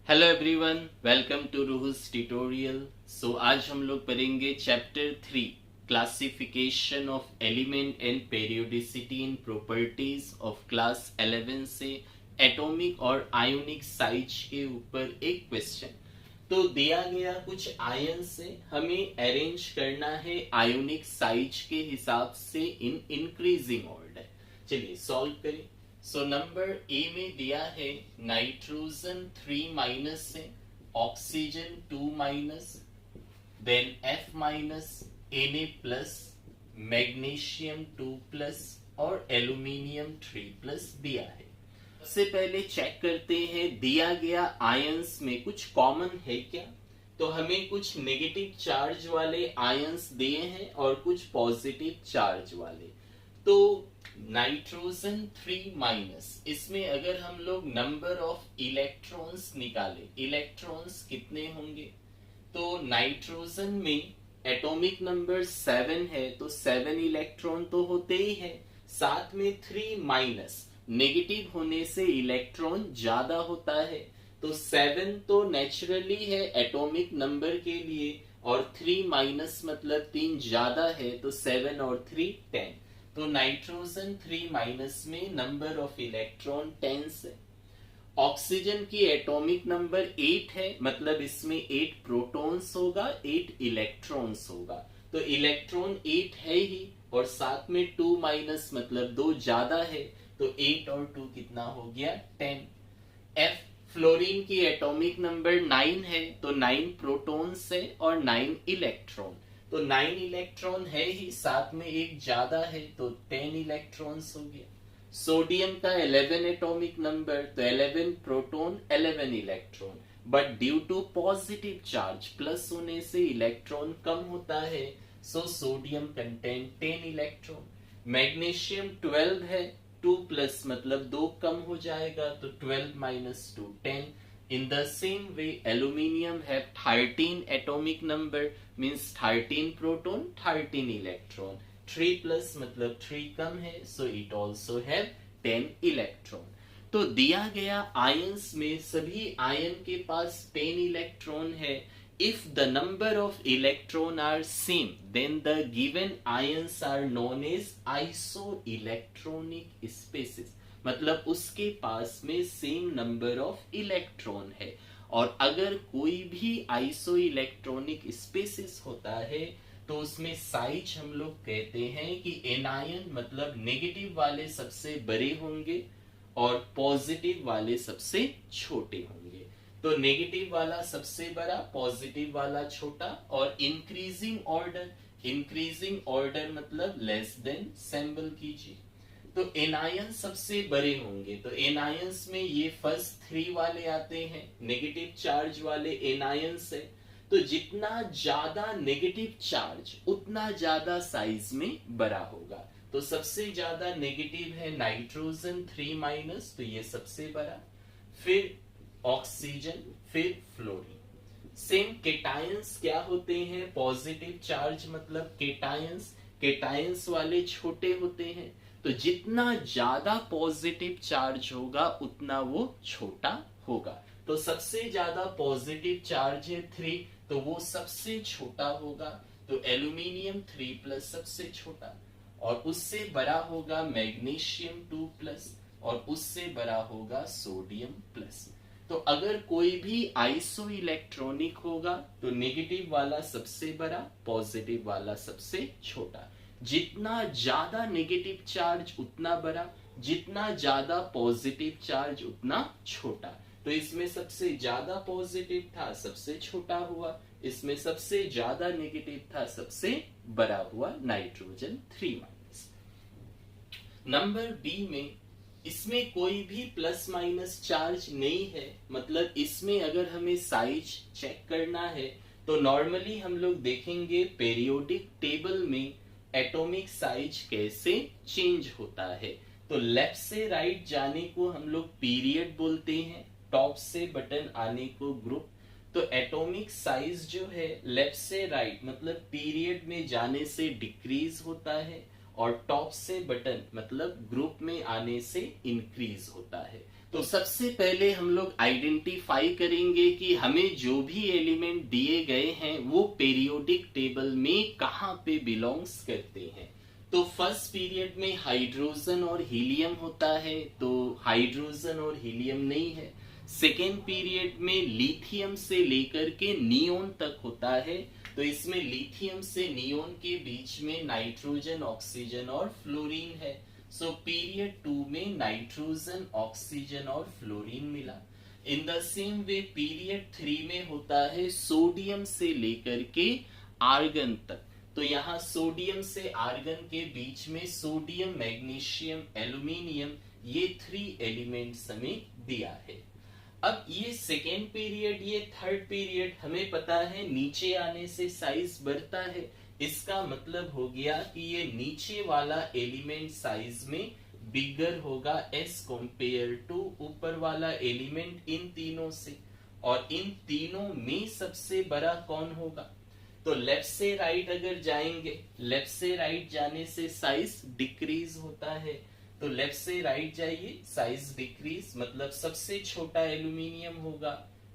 Hello everyone, welcome to रूहुस tutorial. आज हम लोग पढ़ेंगे chapter 3 classification of element and periodicity in properties of class 11 से एटॉमिक और आयोनिक साइज के ऊपर एक क्वेश्चन। तो दिया गया कुछ आयन से हमें अरेंज करना है आयोनिक साइज के हिसाब से इन इंक्रीजिंग ऑर्डर। चलिए सॉल्व करें। नंबर ए में दिया है नाइट्रोजन 3 माइनस से, oxygen 2 minus, then F minus, Na plus, magnesium 2 plus और एल्यूमिनियम 3 प्लस दिया है। सबसे पहले चेक करते हैं दिया गया आयंस में कुछ कॉमन है क्या। तो हमें कुछ नेगेटिव चार्ज वाले आयंस दिए हैं और कुछ पॉजिटिव चार्ज वाले। तो नाइट्रोजन 3 माइनस, इसमें अगर हम लोग नंबर ऑफ इलेक्ट्रॉन्स निकाले, इलेक्ट्रॉन्स कितने होंगे। तो नाइट्रोजन में एटॉमिक नंबर 7 है, तो 7 इलेक्ट्रॉन तो होते ही है। साथ में 3 माइनस, नेगेटिव होने से इलेक्ट्रॉन ज्यादा होता है, तो 7 तो नेचुरली है एटॉमिक नंबर के लिए, और 3 माइनस मतलब 3 ज्यादा है, तो 7 और 3 10। तो नाइट्रोजन 3 माइनस में नंबर ऑफ इलेक्ट्रॉन 10 है। ऑक्सीजन की एटॉमिक नंबर 8 है, मतलब इसमें 8 प्रोटॉन्स होगा, 8 इलेक्ट्रॉन्स होगा। तो इलेक्ट्रॉन 8 है ही, और साथ में 2 माइनस मतलब 2 ज्यादा है, तो 8 और 2 कितना हो गया 10। एफ फ्लोरीन की एटॉमिक नंबर 9 है, तो 9 प्रोटॉन्स है और 9 इलेक्ट्रॉन। तो 9 इलेक्ट्रॉन है ही, साथ में एक ज्यादा है, तो 10 इलेक्ट्रॉन्स हो गया। सोडियम का 11 एटॉमिक नंबर, तो 11 proton 11 electron, but due to positive charge plus होने से इलेक्ट्रॉन कम होता है, so sodium content 10 electron. Magnesium 12 है, 2 प्लस मतलब 2 कम हो जाएगा, तो 12 minus 2 10। In the same way, aluminium have 13 atomic number, means 13 proton, 13 electron. 3 plus मतलब 3 कम है, so it also have 10 electron. तो दिया गया आयंस में सभी आयन के पास 10 इलेक्ट्रॉन है। If the number of electron are same, then the given ions are known as isoelectronic species. मतलब उसके पास में सेम नंबर ऑफ इलेक्ट्रॉन है। और अगर कोई भी आइसो इलेक्ट्रॉनिक स्पेसिस होता है, तो उसमें साइज हम लोग कहते हैं कि एनायन मतलब नेगेटिव वाले सबसे बड़े होंगे और पॉजिटिव वाले सबसे छोटे होंगे। तो नेगेटिव वाला सबसे बड़ा, पॉजिटिव वाला छोटा, और इंक्रीजिंग ऑर्डर मतलब लेस देन सिंबल कीजिए। तो एनायन सबसे बड़े होंगे, तो एनायंस में ये फर्स्ट 3 वाले आते हैं, नेगेटिव चार्ज वाले एनायंस है। तो जितना ज्यादा नेगेटिव चार्ज उतना ज्यादा साइज में बड़ा होगा। तो सबसे ज्यादा नेगेटिव है नाइट्रोजन 3 माइनस, तो ये सबसे बड़ा, फिर ऑक्सीजन, फिर फ्लोरीन। सेम केटायंस क्या होते हैं, पॉजिटिव चार्ज मतलब केटायंस वाले छोटे होते हैं। तो जितना ज्यादा पॉजिटिव चार्ज होगा उतना वो छोटा होगा। तो सबसे ज्यादा पॉजिटिव चार्ज है 3, तो वो सबसे छोटा होगा। तो एल्यूमिनियम 3 प्लस सबसे छोटा, और उससे बड़ा होगा मैग्नीशियम 2 प्लस, और उससे बड़ा होगा सोडियम प्लस। तो अगर कोई भी आइसो इलेक्ट्रॉनिक होगा, तो नेगेटिव वाला सबसे बड़ा, पॉजिटिव वाला सबसे छोटा। जितना ज्यादा नेगेटिव चार्ज उतना बड़ा, जितना ज्यादा पॉजिटिव चार्ज उतना छोटा। तो इसमें सबसे ज्यादा पॉजिटिव था, सबसे छोटा हुआ। इसमें सबसे ज्यादा नेगेटिव था, सबसे बड़ा हुआ, नाइट्रोजन 3 माइनस। नंबर बी में इसमें कोई भी प्लस माइनस चार्ज नहीं है, मतलब इसमें अगर हमें साइज चेक करना है, तो नॉर्मली हम लोग देखेंगे पेरियोडिक टेबल में एटॉमिक साइज कैसे चेंज होता है। तो लेफ्ट से राइट जाने को हम लोग पीरियड बोलते हैं, टॉप से बटन आने को ग्रुप। तो एटॉमिक साइज जो है लेफ्ट से राइट मतलब पीरियड में जाने से डिक्रीज होता है, और टॉप से बटन मतलब ग्रुप में आने से इंक्रीज होता है। तो सबसे पहले हम लोग आइडेंटिफाई करेंगे कि हमें जो भी एलिमेंट दिए गए हैं वो पीरियोडिक टेबल में कहाँ पे बिलोंग्स करते हैं। तो फर्स्ट पीरियड में हाइड्रोजन और हीलियम होता है, तो हाइड्रोजन और हीलियम नहीं है। सेकेंड पीरियड में लिथियम से लेकर के नियोन तक होता है, तो इसमें लिथियम से नियोन के बीच में नाइट्रोजन, ऑक्सीजन और फ्लोरीन है। सो पीरियड 2 में नाइट्रोजन, ऑक्सीजन और फ्लोरीन मिला। In the same way period 3 में होता है सोडियम से लेकर के आर्गन तक। तो यहाँ सोडियम से आर्गन के बीच में सोडियम, मैग्नीशियम, एल्यूमिनियम, ये 3 एलिमेंट्स हमें दिया है। अब ये सेकेंड पीरियड, ये थर्ड पीरियड, हमें पता है नीचे आने से साइज बढ़ता है। इसका मतलब हो गया कि ये नीचे वाला एलिमेंट साइज में बिगर होगा एस कंपेयर टू ऊपर वाला एलिमेंट इन तीनों से। और इन तीनों में सबसे बड़ा कौन होगा? तो लेफ्ट से राइट अगर जाएंगे, लेफ्ट से राइट जाने से साइज डिक्रीज होता है। तो लेफ्ट से राइट जाइए, साइज डिक्रीज, मतलब सबसे छोटा एल्यूमिनियम होगा,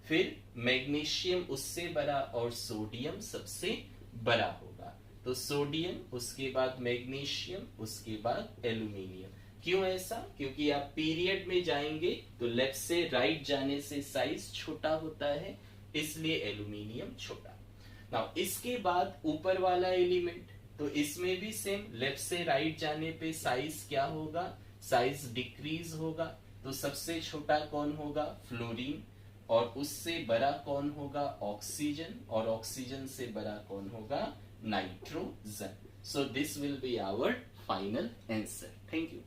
फिर मैग्नीशियम उससे बड़ा और सोडियम सबसे बड़ा होगा। तो सोडियम, उसके बाद मैग्नीशियम, उसके बाद एल्यूमिनियम। क्यों ऐसा? क्योंकि आप पीरियड में जाएंगे तो लेफ्ट से राइट जाने से साइज छोटा होता है, इसलिए एल्यूमिनियम छोटा। नाउ इसके बाद ऊपर वाला एलिमेंट, तो इसमें भी सेम, लेफ्ट से राइट जाने पे साइज क्या होगा? साइज डिक्रीज होगा। तो सबसे छोटा कौन होगा? फ्लोरीन। और उससे बड़ा कौन होगा? ऑक्सीजन। और ऑक्सीजन से बड़ा कौन होगा? Nitrogen. So this will be our final answer. Thank you.